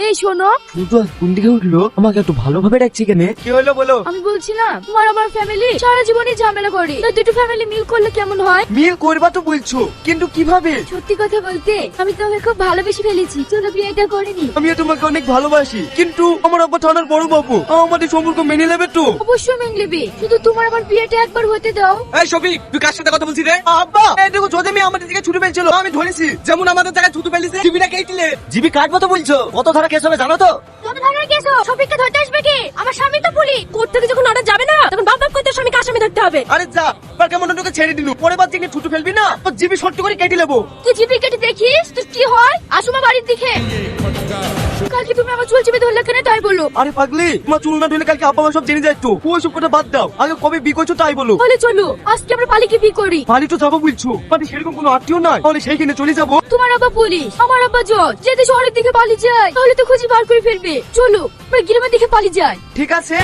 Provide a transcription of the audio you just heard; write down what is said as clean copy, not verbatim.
এই শোনো, শুধু কোন দিকে উঠলো? আমাকে একটু ভালোভাবে ডাকছি কেন? কি হলো বলো? আমি বলছি না তোমার আমার ফ্যামিলি সারা জীবনই ঝামেলা করে, তো দুটো ফ্যামিলি মিল করলে কেমন হয়? মিল করবা তো বলছো, কিন্তু কিভাবে? সত্যি কথা বলতে আমি তোমাকে খুব ভালোবেসে ফেলেছি, চলো বিয়েটা করিনি। আমিও তোমাকে অনেক ভালোবাসি, কিন্তু আমার আব্বা থানার বড় বাবু আমাদের সম্পর্ক মেনে নেবে তো? অবশ্যই মেনে নেবে, শুধু তোমার আমার বিয়েটা একবার হতে দাও। এই শফিক, তুই কার সাথে কথা বলছিস রে? আব্বা এই দেখো যদি আমি আমাদের দিকে ছুটে ফেলছিল, আমি ধরেছি। যেমন আমাদের জায়গায় থুতু ফেলিছে, টিভিটা কেটে জিবি কাটবো তো বলছো, কত ধারা কেস হবে জানো তো? কত ধরনের কেস? সফিককে ধরতে আসবে কি? আমার স্বামী তো পুলিশ। কোর্ট থেকে যখন অর্ডার যাবে না, তখন বাপ বাপ করতে স্বামীকে আসামি ধরতে হবে। আরে যা, আর কেমন তোকে ছেড়ে দিলু, পরে বার থেকে ছুটু ফেলবি না, তো জিবি শর্ট করে কেটে নেবো। তুই জিপি কেটে দেখিস তুই কি হয়। আসমা বাড়ির দিকে কালকে তুমি আমার চুল চেপে ধরলে কেন তাই বলো। আরে পাগলি, তোমার চুল না ধুলে কালকে আব্বা মা সব জেনে যায় তো। ওইসব কথা বাদ দাও, আগে কবে বিয়ে করছো তাই বলো। তাহলে চলো আজকে আমরা পালিকে বিয়ে করি। বাড়ি তো যাবো বলছো, মানে সেরকম কোনো আত্মীয় নাই, তাহলে সেইখানে চলে যাবো। তোমার আব্বা পুলিশ, আমার আব্বা জজ, যদি শহরের দিকে পালিয়ে যায় তাহলে তো খুঁজে বার করে ফেলবে। চলো আমরা গ্রামের দিকে পালিয়ে যাই। ঠিক আছে।